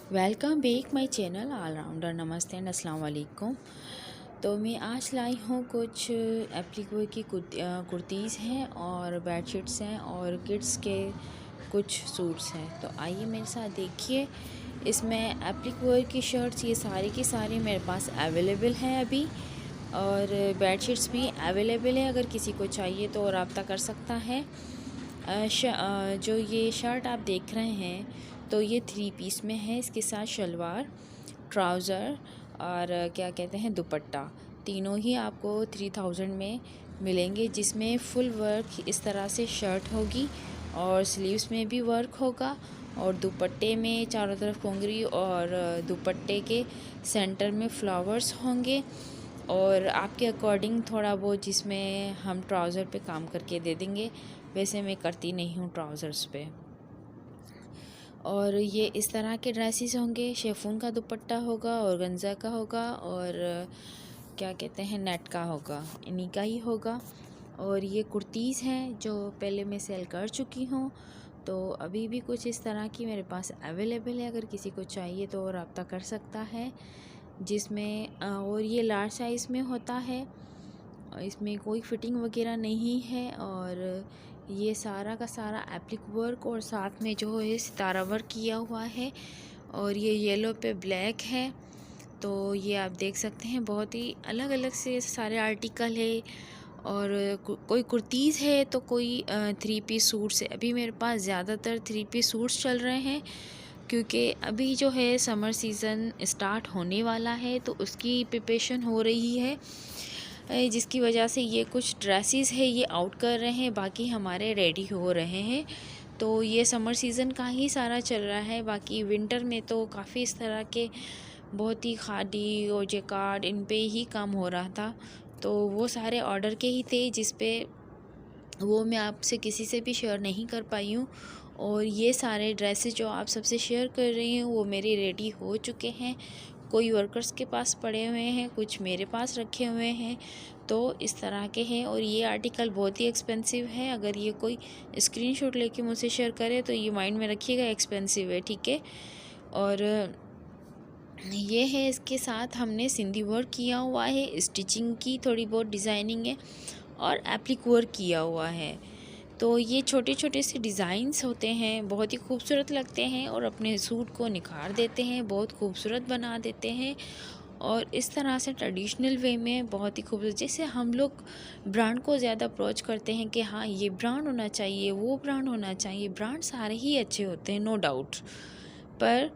Welcome back my channel all rounder. नमस्ते and अस्सलाम वालेकुम। तो मैं आज लाई हूँ कुछ एप्लीक की कुर्तीज़ हैं और बेडशीट्स हैं और किड्स के कुछ सूट्स हैं। तो आइए मेरे साथ देखिए। इसमें एप्लीक की शर्ट्स ये सारी की सारी मेरे पास अवेलेबल हैं अभी, और बेडशीट्स भी अवेलेबल है। अगर किसी को चाहिए तो रब्ता कर सकता है। जो ये शर्ट आप देख रहे हैं तो ये 3 पीस में है। इसके साथ शलवार, ट्राउज़र और क्या कहते हैं दुपट्टा, तीनों ही आपको 3000 में मिलेंगे, जिसमें फुल वर्क इस तरह से शर्ट होगी और स्लीव्स में भी वर्क होगा और दुपट्टे में चारों तरफ कोंगरी और दुपट्टे के सेंटर में फ्लावर्स होंगे और आपके अकॉर्डिंग थोड़ा वो जिसमें हम ट्राउज़र पे काम करके दे देंगे। वैसे मैं करती नहीं हूँ ट्राउज़र्स पे। और ये इस तरह के ड्रेसेस होंगे। शेफून का दुपट्टा होगा, ऑर्गेन्जा का होगा और क्या कहते हैं नेट का होगा, इन्हीं का ही होगा। और ये कुर्तीज़ हैं जो पहले मैं सेल कर चुकी हूँ, तो अभी भी कुछ इस तरह की मेरे पास अवेलेबल है। अगर किसी को चाहिए तो रब्ता कर सकता है। जिसमें और ये लार्ज साइज़ में होता है, इसमें कोई फिटिंग वगैरह नहीं है। और ये सारा का सारा एप्लिक वर्क और साथ में जो है सितारा वर्क किया हुआ है और ये येलो पे ब्लैक है। तो ये आप देख सकते हैं, बहुत ही अलग अलग से सारे आर्टिकल है। और कोई कुर्तीज़ है तो कोई 3 पीस सूट्स है। अभी मेरे पास ज़्यादातर 3 पीस सूट्स चल रहे हैं, क्योंकि अभी जो है समर सीज़न स्टार्ट होने वाला है तो उसकी प्रिपरेशन हो रही है, जिसकी वजह से ये कुछ ड्रेसेस है ये आउट कर रहे हैं, बाकी हमारे रेडी हो रहे हैं। तो ये समर सीज़न का ही सारा चल रहा है। बाकी विंटर में तो काफ़ी इस तरह के बहुत ही खादी और जैकार्ड इन पे ही काम हो रहा था, तो वो सारे ऑर्डर के ही थे, जिस पे वो मैं आपसे किसी से भी शेयर नहीं कर पाई हूँ। और ये सारे ड्रेसेस जो आप सबसे शेयर कर रही हूँ वो मेरे रेडी हो चुके हैं। कोई वर्कर्स के पास पड़े हुए हैं, कुछ मेरे पास रखे हुए हैं, तो इस तरह के हैं। और ये आर्टिकल बहुत ही एक्सपेंसिव है। अगर ये कोई स्क्रीनशॉट लेके मुझसे शेयर करे तो ये माइंड में रखिएगा, एक्सपेंसिव है, ठीक है। और ये है, इसके साथ हमने सिंधी वर्क किया हुआ है, स्टिचिंग की थोड़ी बहुत डिज़ाइनिंग है और एप्लिक वर्क किया हुआ है। तो ये छोटे छोटे से डिज़ाइंस होते हैं, बहुत ही खूबसूरत लगते हैं और अपने सूट को निखार देते हैं, बहुत खूबसूरत बना देते हैं। और इस तरह से ट्रेडिशनल वे में बहुत ही खूबसूरत, जैसे हम लोग ब्रांड को ज़्यादा अप्रोच करते हैं कि हाँ ये ब्रांड होना चाहिए, वो ब्रांड होना चाहिए। ब्रांड सारे ही अच्छे होते हैं, नो डाउट, पर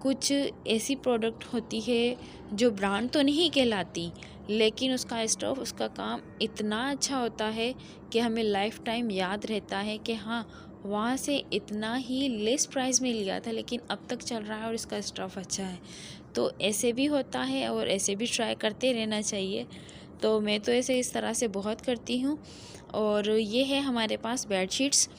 कुछ ऐसी प्रोडक्ट होती है जो ब्रांड तो नहीं कहलाती, लेकिन उसका स्टफ़, उसका काम इतना अच्छा होता है कि हमें लाइफ टाइम याद रहता है कि हाँ वहाँ से इतना ही लेस प्राइस में लिया था, लेकिन अब तक चल रहा है और इसका स्टफ़ अच्छा है। तो ऐसे भी होता है और ऐसे भी ट्राई करते रहना चाहिए। तो मैं तो ऐसे इस तरह से बहुत करती हूँ। और ये है हमारे पास बेडशीट्स,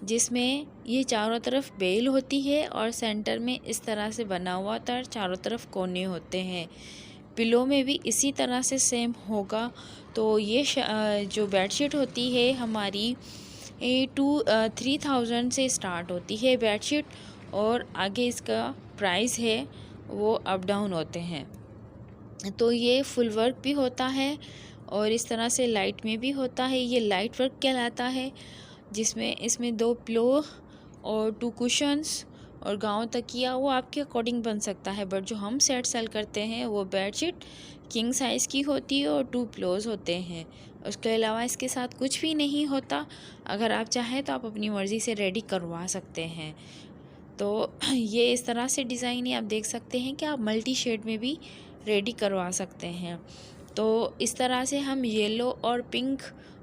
जिसमें ये चारों तरफ बेल होती है और सेंटर में इस तरह से बना हुआ होता है, चारों तरफ कोने होते हैं। पिलो में भी इसी तरह से सेम होगा। तो ये जो बेडशीट होती है हमारी 3000 से स्टार्ट होती है बेडशीट, और आगे इसका प्राइस है वो अप डाउन होते हैं। तो ये फुल वर्क भी होता है और इस तरह से लाइट में भी होता है। ये लाइट वर्क कहलाता है, जिसमें इसमें 2 पिलो और 2 कुशन्स और गाँव तकिया, वो आपके अकॉर्डिंग बन सकता है। बट जो हम सेट सेल करते हैं वो बेडशीट किंग साइज़ की होती है और 2 पिलोज़ होते हैं। उसके अलावा इसके साथ कुछ भी नहीं होता। अगर आप चाहें तो आप अपनी मर्ज़ी से रेडी करवा सकते हैं। तो ये इस तरह से डिज़ाइन है, आप देख सकते हैं कि आप मल्टी शेड में भी रेडी करवा सकते हैं। तो इस तरह से हम येलो और पिंक,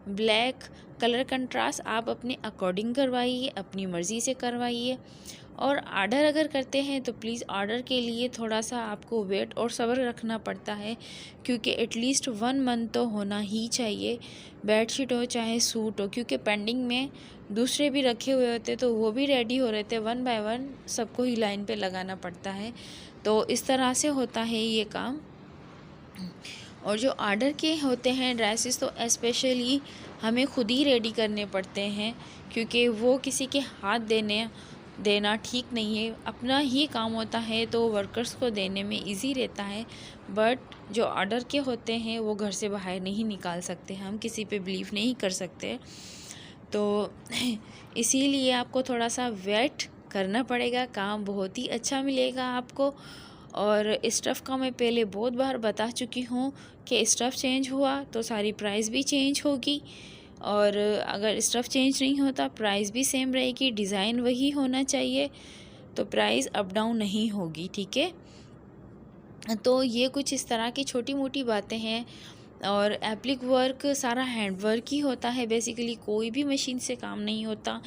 ब्लैक कलर कंट्रास्ट आप अपने अकॉर्डिंग करवाइए, अपनी मर्ज़ी से करवाइए। और ऑर्डर अगर करते हैं तो प्लीज़ ऑर्डर के लिए थोड़ा सा आपको वेट और सब्र रखना पड़ता है, क्योंकि एटलीस्ट 1 मंथ तो होना ही चाहिए, बेडशीट हो चाहे सूट हो, क्योंकि पेंडिंग में दूसरे भी रखे हुए होते तो वो भी रेडी हो रहे थे। 1 बाय 1 सबको ही लाइन पे लगाना पड़ता है। तो इस तरह से होता है ये काम। और जो ऑर्डर के होते हैं ड्रेसेस तो स्पेशली हमें खुद ही रेडी करने पड़ते हैं, क्योंकि वो किसी के हाथ देने देना ठीक नहीं है। अपना ही काम होता है तो वर्कर्स को देने में इजी रहता है, बट जो ऑर्डर के होते हैं वो घर से बाहर नहीं निकाल सकते, हम किसी पे बिलीव नहीं कर सकते। तो इसीलिए आपको थोड़ा सा वेट करना पड़ेगा, काम बहुत ही अच्छा मिलेगा आपको। और स्टफ़ का मैं पहले बहुत बार बता चुकी हूँ कि स्टफ़ चेंज हुआ तो सारी प्राइस भी चेंज होगी, और अगर स्टफ़ चेंज नहीं होता प्राइस भी सेम रहेगी, डिज़ाइन वही होना चाहिए, तो प्राइस अप डाउन नहीं होगी, ठीक है। तो ये कुछ इस तरह की छोटी मोटी बातें हैं। और एप्लिक वर्क सारा हैंड वर्क ही होता है बेसिकली, कोई भी मशीन से काम नहीं होता।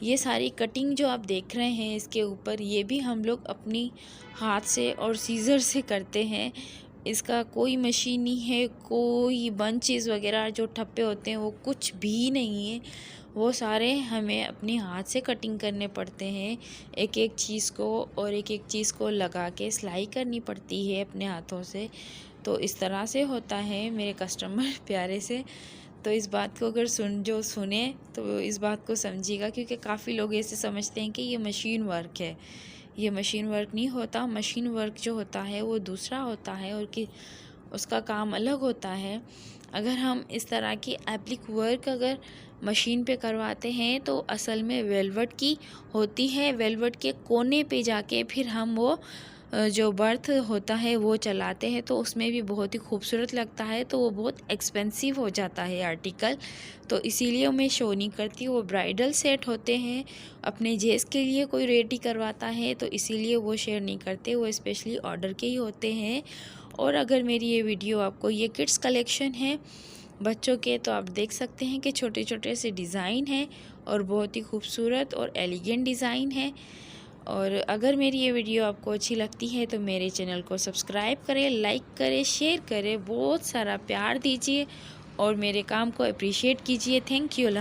ये सारी कटिंग जो आप देख रहे हैं इसके ऊपर, ये भी हम लोग अपनी हाथ से और सीज़र से करते हैं। इसका कोई मशीन नहीं है, कोई बंचेस वगैरह जो ठप्पे होते हैं वो कुछ भी नहीं है, वो सारे हमें अपने हाथ से कटिंग करने पड़ते हैं एक एक चीज़ को, और एक एक चीज़ को लगा के सिलाई करनी पड़ती है अपने हाथों से। तो इस तरह से होता है मेरे कस्टमर प्यारे से। तो इस बात को अगर सुने तो इस बात को समझिएगा, क्योंकि काफ़ी लोग ऐसे समझते हैं कि ये मशीन वर्क है। ये मशीन वर्क नहीं होता। मशीन वर्क जो होता है वो दूसरा होता है, और कि उसका काम अलग होता है। अगर हम इस तरह की एप्लिक वर्क अगर मशीन पे करवाते हैं तो असल में वेलवेट की होती है, वेलवेट के कोने पे जाके फिर हम वो जो बर्थ होता है वो चलाते हैं, तो उसमें भी बहुत ही खूबसूरत लगता है। तो वो बहुत एक्सपेंसिव हो जाता है आर्टिकल, तो इसीलिए मैं शो नहीं करती। वो ब्राइडल सेट होते हैं, अपने जेस के लिए कोई रेडी करवाता है तो इसीलिए वो शेयर नहीं करते, वो स्पेशली ऑर्डर के ही होते हैं। और अगर मेरी ये वीडियो आपको, ये किड्स कलेक्शन है बच्चों के, तो आप देख सकते हैं कि छोटे छोटे से डिज़ाइन हैं और बहुत ही खूबसूरत और एलिगेंट डिज़ाइन है। और अगर मेरी ये वीडियो आपको अच्छी लगती है तो मेरे चैनल को सब्सक्राइब करें, लाइक करें, शेयर करें, बहुत सारा प्यार दीजिए और मेरे काम को अप्रिशिएट कीजिए। Thank you.